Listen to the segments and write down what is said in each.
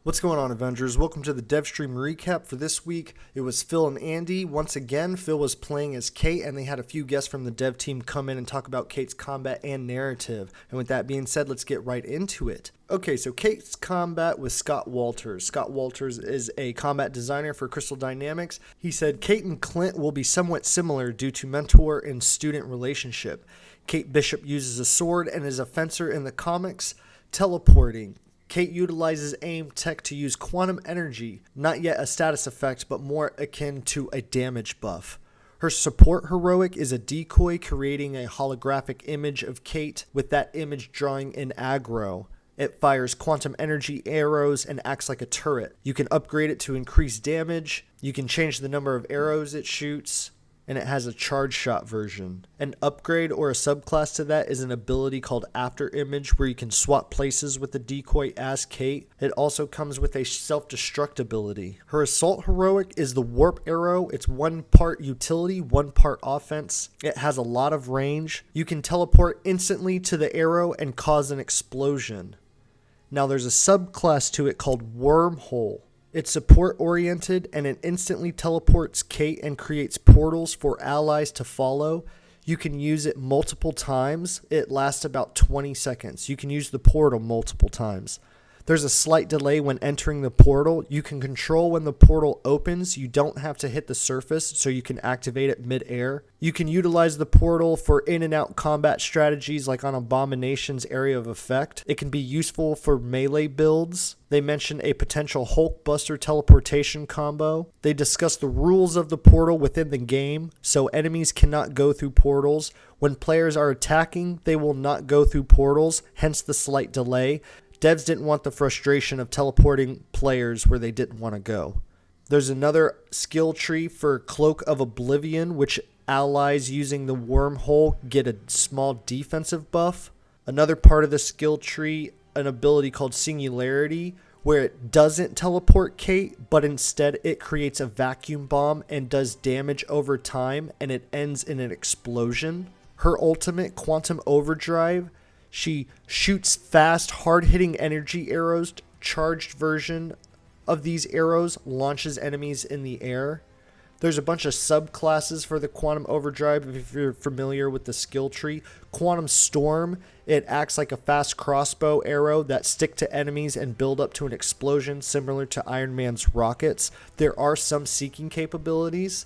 What's going on, Avengers? Welcome to the dev stream recap for this week. It was Phil and Andy. Once again, Phil was playing as Kate, and they had a few guests from the dev team come in and talk about Kate's combat and narrative. And with that being said, let's get right into it. Okay, so Kate's combat with Scott Walters. Scott Walters is a combat designer for Crystal Dynamics. He said Kate and Clint will be somewhat similar due to mentor and student relationship. Kate Bishop uses a sword and is a fencer in the comics. Teleporting. Kate utilizes aim tech to use quantum energy, not yet a status effect, but more akin to a damage buff. Her support heroic is a decoy, creating a holographic image of Kate, with that image drawing in aggro. It fires quantum energy arrows and acts like a turret. You can upgrade it to increase damage. You can change the number of arrows it shoots. And it has a charge shot version. An upgrade or a subclass to that is an ability called After Image, where you can swap places with the decoy as Kate. It also comes with a self-destruct ability. Her assault heroic is the warp arrow. It's one part utility, one part offense. It has a lot of range. You can teleport instantly to the arrow and cause an explosion. Now there's a subclass to it called Wormhole. It's support-oriented, and it instantly teleports Kate and creates portals for allies to follow. You can use it multiple times. It lasts about 20 seconds. You can use the portal multiple times. There's a slight delay when entering the portal. You can control when the portal opens. You don't have to hit the surface, so you can activate it mid-air. You can utilize the portal for in and out combat strategies like on Abomination's area of effect. It can be useful for melee builds. They mention a potential Hulkbuster teleportation combo. They discuss the rules of the portal within the game, so enemies cannot go through portals. When players are attacking, they will not go through portals, hence the slight delay. Devs didn't want the frustration of teleporting players where they didn't want to go. There's another skill tree for Cloak of Oblivion, which allies using the wormhole get a small defensive buff. Another part of the skill tree, an ability called Singularity, where it doesn't teleport Kate, but instead it creates a vacuum bomb and does damage over time, and it ends in an explosion. Her ultimate, Quantum Overdrive, she shoots fast, hard-hitting energy arrows. Charged version of these arrows launches enemies in the air. There's a bunch of subclasses for the Quantum Overdrive if you're familiar with the skill tree. Quantum Storm, it acts like a fast crossbow arrow that stick to enemies and build up to an explosion similar to Iron Man's rockets. There are some seeking capabilities.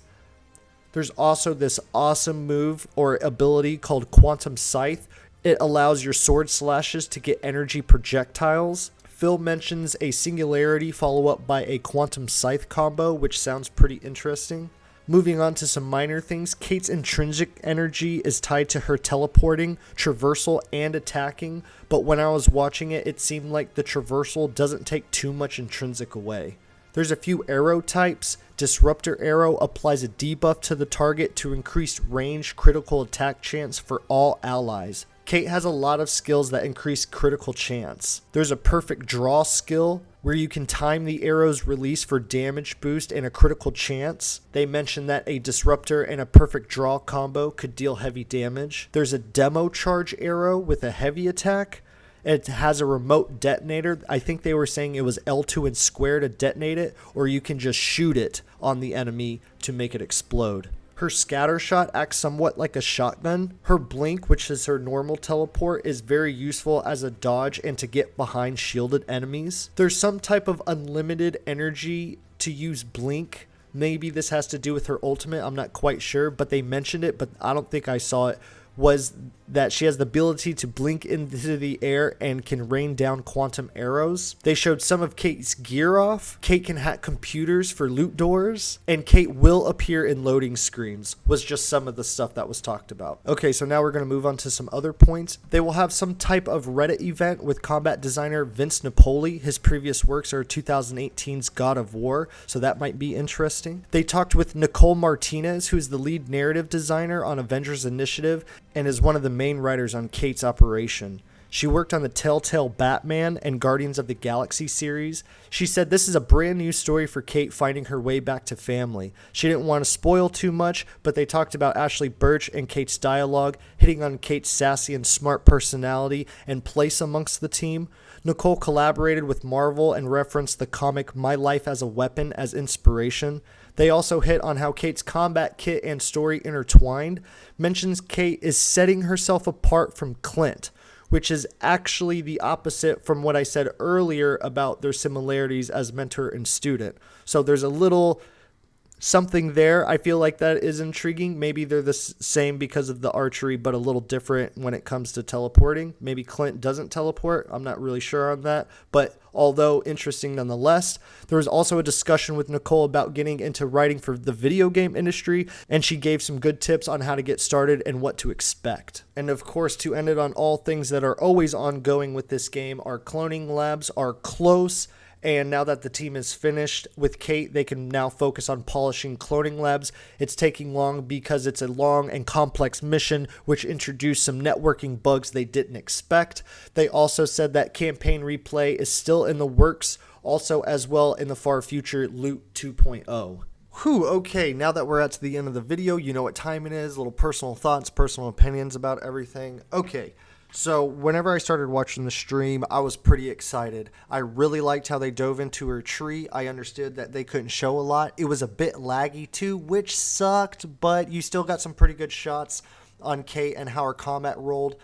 There's also this awesome move or ability called Quantum Scythe. It allows your sword slashes to get energy projectiles. Phil mentions a Singularity follow-up by a Quantum Scythe combo, which sounds pretty interesting. Moving on to some minor things, Kate's intrinsic energy is tied to her teleporting, traversal, and attacking, but when I was watching it, it seemed like the traversal doesn't take too much intrinsic away. There's a few arrow types. Disruptor Arrow applies a debuff to the target to increase range critical attack chance for all allies. Kate has a lot of skills that increase critical chance. There's a Perfect Draw skill where you can time the arrow's release for damage boost and a critical chance. They mention that a Disruptor and a Perfect Draw combo could deal heavy damage. There's a Demo Charge Arrow with a heavy attack. It has a remote detonator. I think they were saying it was L2 and square to detonate it, or you can just shoot it on the enemy to make it explode. Her scatter shot acts somewhat like a shotgun. Her blink, which is her normal teleport, is very useful as a dodge and to get behind shielded enemies. There's some type of unlimited energy to use blink. Maybe this has to do with her ultimate. I'm not quite sure, but they mentioned it, but I don't think I saw it. Was that she has the ability to blink into the air and can rain down quantum arrows. They showed some of Kate's gear off. Kate can hack computers for loot doors, and Kate will appear in loading screens, was just some of the stuff that was talked about. Okay, so now we're going to move on to some other points. They will have some type of Reddit event with combat designer Vince Napoli. His previous works are 2018's God of War, so that might be interesting. They talked with Nicole Martinez, who's the lead narrative designer on Avengers Initiative, and is one of the main writers on Kate's operation. She worked on the Telltale Batman and Guardians of the Galaxy series. She said this is a brand new story for Kate finding her way back to family. She didn't want to spoil too much, but they talked about Ashley Birch and Kate's dialogue, hitting on Kate's sassy and smart personality and place amongst the team. Nicole collaborated with Marvel and referenced the comic My Life as a Weapon as inspiration. They also hit on how Kate's combat kit and story intertwined, mentions Kate is setting herself apart from Clint, which is actually the opposite from what I said earlier about their similarities as mentor and student. So there's a little something there. I feel like that is intriguing. Maybe they're the same because of the archery, but a little different when it comes to teleporting. Maybe Clint doesn't teleport. I'm not really sure on that, but although interesting nonetheless. There was also a discussion with Nicole about getting into writing for the video game industry, and she gave some good tips on how to get started and what to expect. And of course, to end it on all things that are always ongoing with this game, our cloning labs are close. And now that the team is finished with Kate, they can now focus on polishing cloning labs. It's taking long because it's a long and complex mission, which introduced some networking bugs they didn't expect. They also said that campaign replay is still in the works, also as well in the far future Loot 2.0. Whew, okay, now that we're at the end of the video, you know what time it is, little personal thoughts, personal opinions about everything. Okay. So whenever I started watching the stream, I was pretty excited. I really liked how they dove into her tree. I understood that they couldn't show a lot. It was a bit laggy too, which sucked, but you still got some pretty good shots on Kate and how her combat rolled.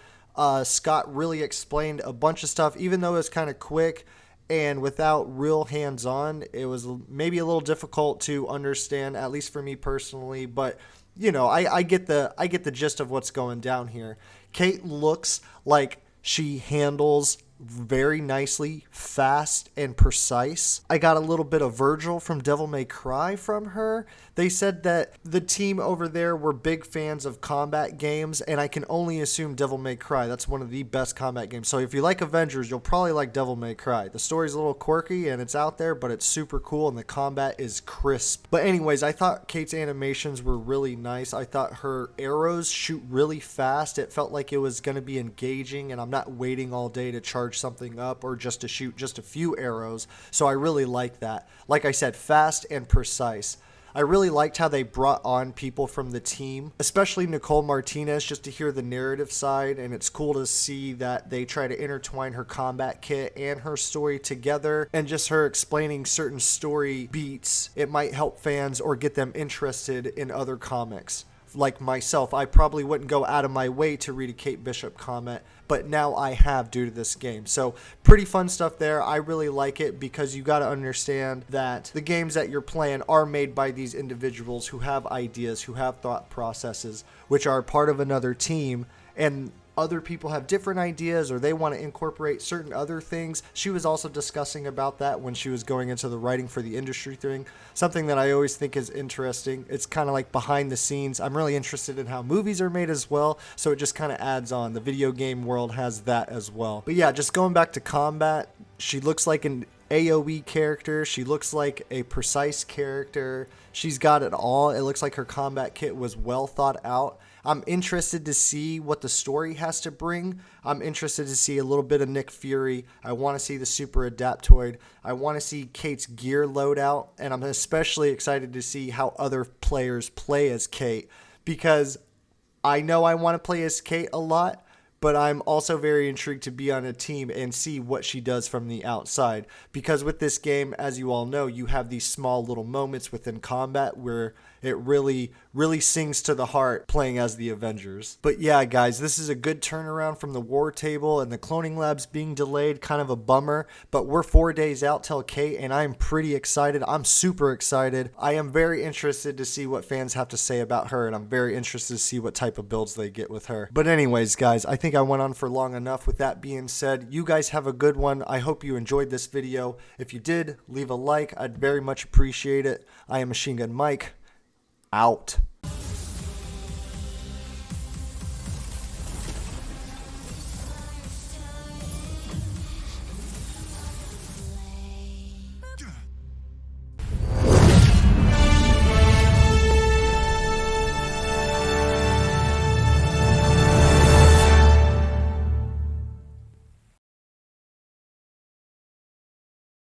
Scott really explained a bunch of stuff, even though it was kind of quick and without real hands-on. It was maybe a little difficult to understand, at least for me personally, but you know, I get the gist of what's going down here. Kate looks like she handles very nicely, fast and precise. I got a little bit of Virgil from Devil May Cry from her. They said that the team over there were big fans of combat games, and I can only assume Devil May Cry. That's one of the best combat games. So if you like Avengers, you'll probably like Devil May Cry. The story's a little quirky and it's out there, but it's super cool and the combat is crisp. But anyways, I thought Kate's animations were really nice. I thought her arrows shoot really fast. It felt like it was going to be engaging, and I'm not waiting all day to charge something up or just to shoot just a few arrows. So I really like that. Like I said, fast and precise. I really liked how they brought on people from the team, especially Nicole Martinez, just to hear the narrative side, and it's cool to see that they try to intertwine her combat kit and her story together, and just her explaining certain story beats. It might help fans or get them interested in other comics. Like myself, I probably wouldn't go out of my way to read a Kate Bishop comic, but now I have due to this game. So pretty fun stuff there. I really like it because you got to understand that the games that you're playing are made by these individuals who have ideas, who have thought processes, which are part of another team, and other people have different ideas or they want to incorporate certain other things. She was also discussing about that when she was going into the writing for the industry thing, something that I always think is interesting. It's kind of like behind the scenes. I'm really interested in how movies are made as well, so it just kind of adds on. The video game world has that as well. But yeah, just going back to combat, she looks like an AoE character. She looks like a precise character. She's got it all. It looks like her combat kit was well thought out. I'm interested to see what the story has to bring. I'm interested to see a little bit of Nick Fury. I want to see the Super Adaptoid. I want to see Kate's gear loadout. And I'm especially excited to see how other players play as Kate, because I know I want to play as Kate a lot, but I'm also very intrigued to be on a team and see what she does from the outside. Because with this game, as you all know, you have these small little moments within combat where it really sings to the heart playing as the Avengers. But yeah, guys, this is a good turnaround from the war table and the cloning labs being delayed. Kind of a bummer, but we're 4 days out till Kate, and I'm pretty excited. I'm super excited. I am very interested to see what fans have to say about her, and I'm very interested to see what type of builds they get with her. But anyways, guys, I think I went on for long enough. With that being said, you guys have a good one. I hope you enjoyed this video. If you did, leave a like. I'd very much appreciate it. I am Machine Gun Mike. Out.